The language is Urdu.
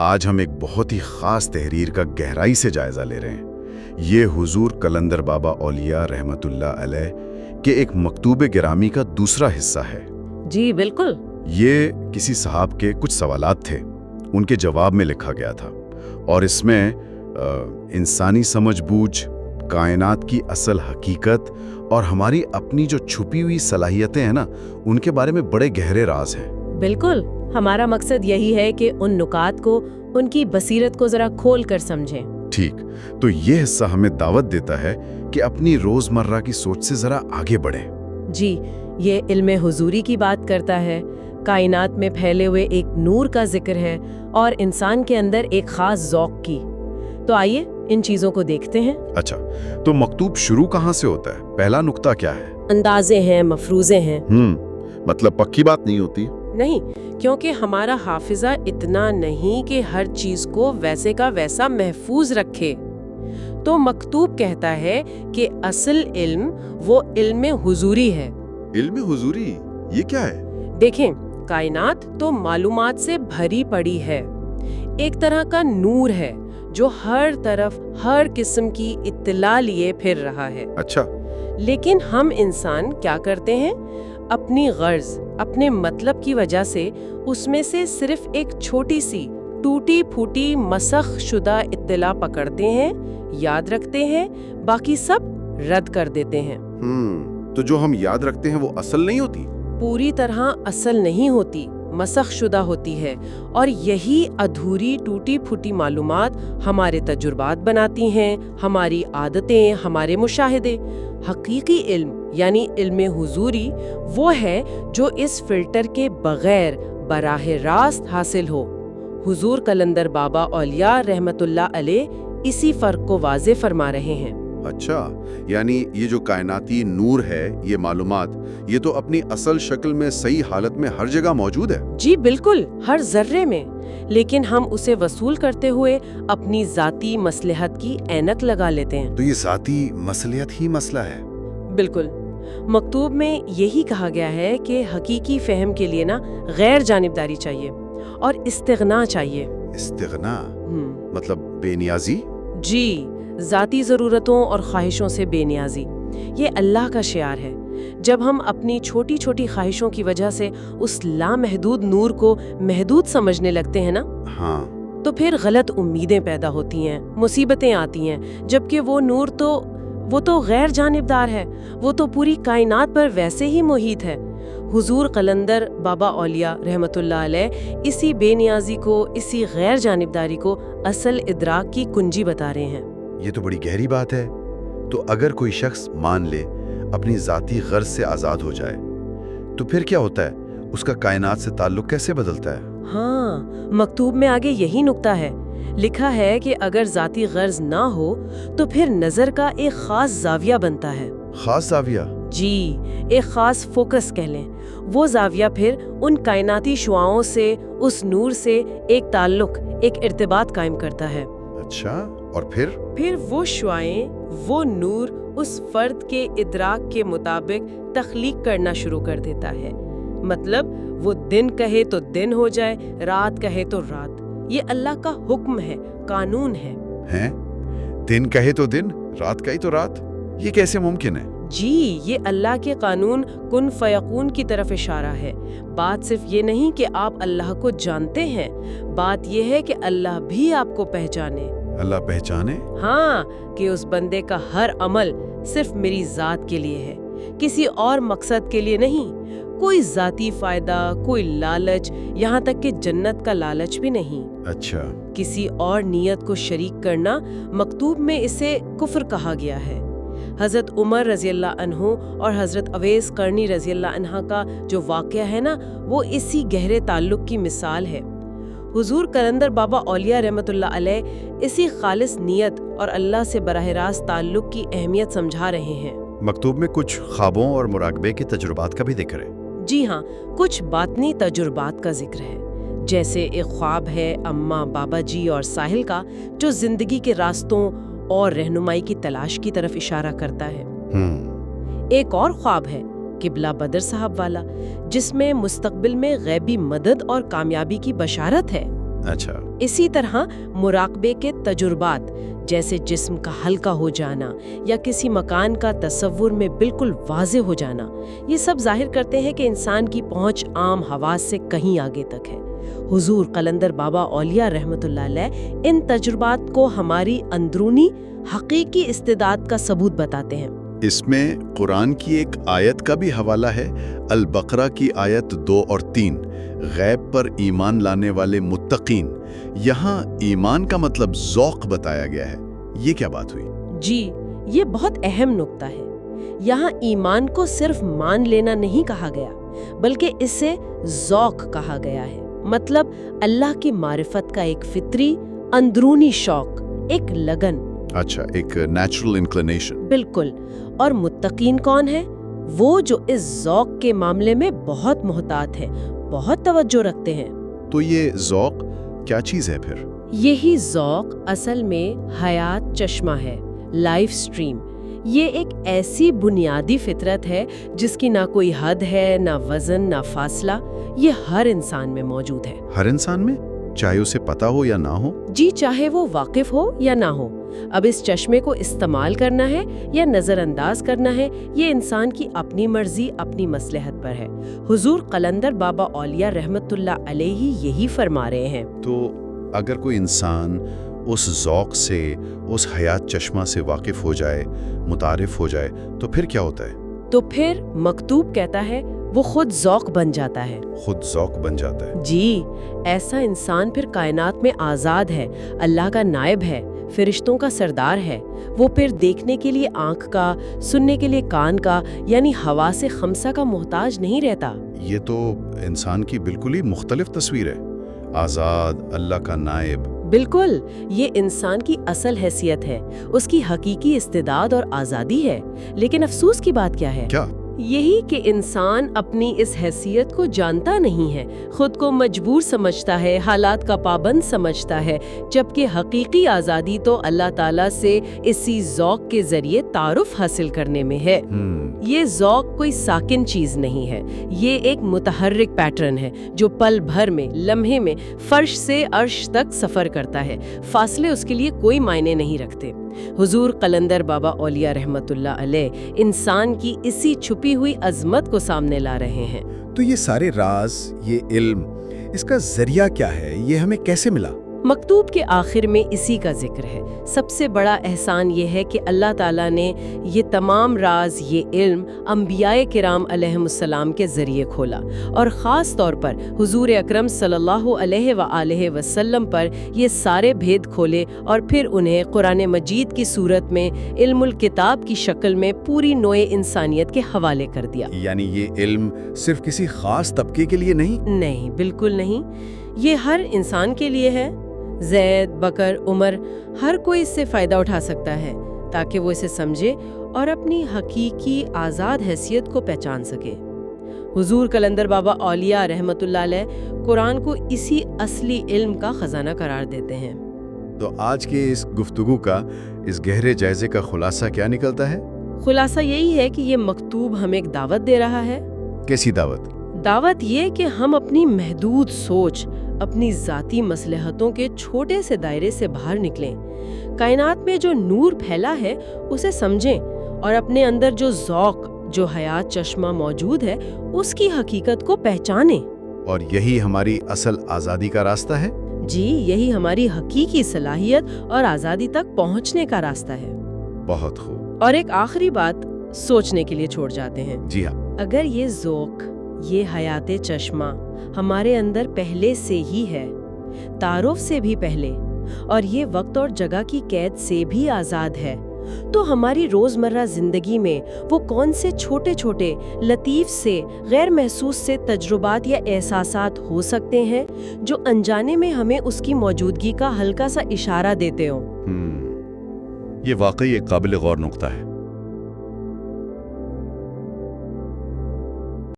آج ہم ایک بہت ہی خاص تحریر کا گہرائی سے جائزہ لے رہے ہیں۔ یہ حضور قلندر بابا اولیاء رحمت اللہ علیہ کے ایک مکتوب گرامی کا دوسرا حصہ ہے۔ جی بالکل۔ یہ کسی صاحب کے کچھ سوالات تھے، ان کے جواب میں لکھا گیا تھا، اور اس میں انسانی سمجھ بوجھ، کائنات کی اصل حقیقت اور ہماری اپنی جو چھپی ہوئی صلاحیتیں ہیں نا، ان کے بارے میں بڑے گہرے راز ہیں۔ بالکل، ہمارا مقصد یہی ہے کہ ان نکات کو، ان کی بصیرت کو ذرا کھول کر سمجھیں۔ ٹھیک، تو یہ حصہ ہمیں دعوت دیتا ہے کہ اپنی روزمرہ کی سوچ سے ذرا آگے بڑھیں۔ جی، یہ علم حضوری کی بات کرتا ہے، کائنات میں پھیلے ہوئے ایک نور کا ذکر ہے اور انسان کے اندر ایک خاص ذوق کی۔ تو آئیے ان چیزوں کو دیکھتے ہیں۔ اچھا، تو مکتوب شروع کہاں سے ہوتا ہے؟ پہلا نقطہ کیا ہے؟ اندازے ہیں، مفروضے ہیں۔ مطلب پکی بات نہیں ہوتی؟ نہیں، کیونکہ ہمارا حافظہ اتنا نہیں کہ ہر چیز کو ویسے کا ویسا محفوظ رکھے۔ تو مکتوب کہتا ہے کہ اصل علم وہ علم حضوری ہے۔ علم حضوری یہ کیا ہے؟ دیکھیں، کائنات تو معلومات سے بھری پڑی ہے، ایک طرح کا نور ہے جو ہر طرف ہر قسم کی اطلاع لیے پھر رہا ہے۔ اچھا، لیکن ہم انسان کیا کرتے ہیں؟ اپنی غرض، اپنے مطلب کی وجہ سے اس میں سے صرف ایک چھوٹی سی ٹوٹی پھوٹی مسخ شدہ اطلاع پکڑتے ہیں، یاد رکھتے ہیں، باقی سب رد کر دیتے ہیں۔ تو جو ہم یاد رکھتے ہیں وہ اصل نہیں ہوتی؟ پوری طرح اصل نہیں ہوتی، مسخ شدہ ہوتی ہے، اور یہی ادھوری ٹوٹی پھوٹی معلومات ہمارے تجربات بناتی ہیں، ہماری عادتیں، ہمارے مشاہدے۔ حقیقی علم یعنی علم حضوری وہ ہے جو اس فلٹر کے بغیر براہ راست حاصل ہو۔ حضور قلندر بابا اولیاء رحمت اللہ علیہ اسی فرق کو واضح فرما رہے ہیں۔ اچھا، یعنی یہ جو کائناتی نور ہے، یہ معلومات، یہ تو اپنی اصل شکل میں صحیح حالت میں ہر جگہ موجود ہے۔ جی بالکل، ہر ذرے میں، لیکن ہم اسے وصول کرتے ہوئے اپنی ذاتی مصلحت کی اینک لگا لیتے ہیں۔ تو یہ ذاتی مصلحت ہی مسئلہ ہے؟ بالکل، مکتوب میں یہی کہا گیا ہے کہ حقیقی فہم کے لیے نا غیر جانبداری چاہیے اور استغنا چاہیے۔ استغنا مطلب بے نیازی؟ جی، ذاتی ضرورتوں اور خواہشوں سے بے نیازی، یہ اللہ کا شعار ہے۔ جب ہم اپنی چھوٹی چھوٹی خواہشوں کی وجہ سے اس لامحدود نور کو محدود سمجھنے لگتے ہیں نا، تو پھر غلط امیدیں پیدا ہوتی ہیں، مصیبتیں آتی ہیں، جبکہ وہ نور وہ تو غیر جانبدار ہے، وہ تو پوری کائنات پر ویسے ہی محیط ہے۔ حضور قلندر بابا اولیاء رحمت اللہ علیہ اسی بے نیازی کو، اسی غیر جانبداری کو اصل ادراک کی کنجی بتا رہے ہیں۔ یہ تو بڑی گہری بات ہے۔ تو اگر کوئی شخص مان لے، اپنی ذاتی غرض سے آزاد ہو جائے، تو پھر کیا ہوتا ہے؟ اس کا کائنات سے تعلق کیسے بدلتا ہے؟ ہاں، مکتوب میں آگے یہی نکتہ ہے، لکھا ہے کہ اگر ذاتی غرض نہ ہو تو پھر نظر کا ایک خاص زاویہ بنتا ہے۔ خاص زاویہ؟ جی، ایک خاص فوکس کہہ لیں۔ وہ زاویہ پھر ان کائناتی شعاعوں سے، اس نور سے ایک تعلق، ایک ارتباط قائم کرتا ہے۔ اچھا، اور پھر وہ شعاعیں، وہ نور اس فرد کے ادراک کے مطابق تخلیق کرنا شروع کر دیتا ہے۔ مطلب وہ دن کہے تو دن ہو جائے، رات کہے تو رات۔ یہ اللہ کا حکم ہے، قانون ہے۔ دن کہے تو دن، رات کہے تو رات، یہ کیسے ممکن ہے؟ جی، یہ اللہ کے قانون کن فیکون کی طرف اشارہ ہے۔ بات صرف یہ نہیں کہ آپ اللہ کو جانتے ہیں، بات یہ ہے کہ اللہ بھی آپ کو پہچانے۔ اللہ پہچانے؟ ہاں، کہ اس بندے کا ہر عمل صرف میری ذات کے لیے ہے، کسی اور مقصد کے لیے نہیں۔ کوئی ذاتی فائدہ، کوئی لالچ، یہاں تک کہ جنت کا لالچ بھی نہیں۔ اچھا، کسی اور نیت کو شریک کرنا، مکتوب میں اسے کفر کہا گیا ہے۔ حضرت عمر رضی اللہ عنہ اور حضرت اویس قرنی رضی اللہ عنہ کا جو واقعہ ہے نا، وہ اسی گہرے تعلق کی مثال ہے۔ حضور قلندر بابا اولیاء رحمت اللہ علیہ اسی خالص نیت اور اللہ سے براہ راست تعلق کی اہمیت سمجھا رہے ہیں۔ مکتوب میں کچھ خوابوں اور مراقبے کے تجربات کا بھی ذکر ہے۔ جی ہاں، کچھ باطنی تجربات کا ذکر ہے، جیسے ایک خواب ہے اماں بابا جی اور ساحل کا، جو زندگی کے راستوں اور رہنمائی کی تلاش کی طرف اشارہ کرتا ہے۔ ایک اور خواب ہے قبلہ بدر صاحب والا، جس میں مستقبل میں غیبی مدد اور کامیابی کی بشارت ہے۔ اچھا، اسی طرح مراقبے کے تجربات جیسے جسم کا ہلکا ہو جانا یا کسی مکان کا تصور میں بالکل واضح ہو جانا، یہ سب ظاہر کرتے ہیں کہ انسان کی پہنچ عام حواس سے کہیں آگے تک ہے۔ حضور قلندر بابا اولیاء رحمۃ اللہ علیہ ان تجربات کو ہماری اندرونی حقیقی استعداد کا ثبوت بتاتے ہیں۔ اس میں قرآن کی ایک آیت کا بھی حوالہ ہے، البقرہ کی آیت 2 اور 3، غیب پر ایمان لانے والے متقین۔ یہاں ایمان کا مطلب ذوق بتایا گیا ہے، یہ کیا بات ہوئی؟ جی، یہ بہت اہم نکتہ ہے۔ یہاں ایمان کو صرف مان لینا نہیں کہا گیا، بلکہ اسے ذوق کہا گیا ہے، مطلب اللہ کی معرفت کا ایک فطری اندرونی شوق، ایک لگن۔ اچھا، ایک نیچرل انکلینیشن۔ بالکل۔ اور متقین کون ہیں؟ وہ جو اس ذوق کے معاملے میں بہت محتاط ہیں، بہت توجہ رکھتے ہیں۔ تو یہ ذوق کیا چیز ہے پھر؟ یہی ذوق اصل میں حیات چشمہ ہے، لائف سٹریم۔ یہ ایک ایسی بنیادی فطرت ہے جس کی نہ کوئی حد ہے، نہ وزن، نہ فاصلہ۔ یہ ہر انسان میں موجود ہے۔ ہر انسان میں، چاہے اسے پتہ ہو یا نہ ہو؟ جی، چاہے وہ واقف ہو یا نہ ہو۔ اب اس چشمے کو استعمال کرنا ہے یا نظر انداز کرنا ہے، یہ انسان کی اپنی مرضی، اپنی مصلحت پر ہے۔ حضور قلندر بابا اولیاء رحمۃ اللہ علیہ یہی فرما رہے ہیں۔ تو اگر کوئی انسان اس ذوق سے، اس حیات چشمہ سے واقف ہو جائے، متعارف ہو جائے، تو پھر کیا ہوتا ہے؟ تو پھر مکتوب کہتا ہے وہ خود ذوق بن جاتا ہے۔ خود ذوق بن جاتا ہے؟ جی، ایسا انسان پھر کائنات میں آزاد ہے، اللہ کا نائب ہے، فرشتوں کا سردار ہے۔ وہ پھر دیکھنے کے لیے آنکھ کا، سننے کے لیے کان کا، یعنی حواس خمسہ کا محتاج نہیں رہتا۔ یہ تو انسان کی بالکل ہی مختلف تصویر ہے، آزاد، اللہ کا نائب۔ بالکل، یہ انسان کی اصل حیثیت ہے، اس کی حقیقی استعداد اور آزادی ہے۔ لیکن افسوس کی بات کیا ہے؟ کیا؟ یہی کہ انسان اپنی اس حیثیت کو جانتا نہیں ہے، خود کو مجبور سمجھتا ہے، حالات کا پابند سمجھتا ہے، جبکہ حقیقی آزادی تو اللہ تعالیٰ سے اسی ذوق کے ذریعے تعارف حاصل کرنے میں ہے۔ یہ ذوق کوئی ساکن چیز نہیں ہے، یہ ایک متحرک پیٹرن ہے جو پل بھر میں، لمحے میں فرش سے عرش تک سفر کرتا ہے۔ فاصلے اس کے لیے کوئی معنی نہیں رکھتے۔ حضور قلندر بابا اولیاء رحمۃ اللہ علیہ انسان کی اسی چھپی ہوئی عظمت کو سامنے لا رہے ہیں۔ تو یہ سارے راز، یہ علم، اس کا ذریعہ کیا ہے؟ یہ ہمیں کیسے ملا؟ مکتوب کے آخر میں اسی کا ذکر ہے۔ سب سے بڑا احسان یہ ہے کہ اللہ تعالیٰ نے یہ تمام راز، یہ علم انبیاء کرام علیہم السلام کے ذریعے کھولا، اور خاص طور پر حضور اکرم صلی اللہ علیہ وآلہ وسلم پر یہ سارے بھید کھولے، اور پھر انہیں قرآن مجید کی صورت میں علم الکتاب کی شکل میں پوری نوع انسانیت کے حوالے کر دیا۔ یعنی یہ علم صرف کسی خاص طبقے کے لیے نہیں؟ نہیں، بالکل نہیں، یہ ہر انسان کے لیے ہے۔ زید، بکر، عمر، ہر کوئی اس سے فائدہ اٹھا سکتا ہے تاکہ وہ اسے سمجھے اور اپنی حقیقی آزاد حیثیت کو پہچان سکے۔ حضور قلندر بابا اولیاء رحمۃ اللہ علیہ قرآن کو اسی اصلی علم کا خزانہ قرار دیتے ہیں۔ تو آج کے اس گفتگو کا، اس گہرے جائزے کا خلاصہ کیا نکلتا ہے؟ خلاصہ یہی ہے کہ یہ مکتوب ہمیں ایک دعوت دے رہا ہے۔ کیسی دعوت؟ دعوت یہ کہ ہم اپنی محدود سوچ، اپنی ذاتی مصلحتوں کے چھوٹے سے دائرے سے باہر نکلیں، کائنات میں جو نور پھیلا ہے اسے سمجھیں، اور اپنے اندر جو ذوق، جو حیات چشمہ موجود ہے، اس کی حقیقت کو پہچانیں۔ اور یہی ہماری اصل آزادی کا راستہ ہے؟ جی، یہی ہماری حقیقی صلاحیت اور آزادی تک پہنچنے کا راستہ ہے۔ بہت خوب۔ اور ایک آخری بات سوچنے کے لیے چھوڑ جاتے ہیں۔ جی ہاں۔ اگر یہ ذوق، یہ حیات چشمہ ہمارے اندر پہلے سے ہی ہے، تعارف سے بھی پہلے، اور یہ وقت اور جگہ کی قید سے بھی آزاد ہے، تو ہماری روزمرہ زندگی میں وہ کون سے چھوٹے چھوٹے، لطیف سے، غیر محسوس سے تجربات یا احساسات ہو سکتے ہیں جو انجانے میں ہمیں اس کی موجودگی کا ہلکا سا اشارہ دیتے ہوں۔ یہ واقعی ایک قابل غور نقطہ ہے۔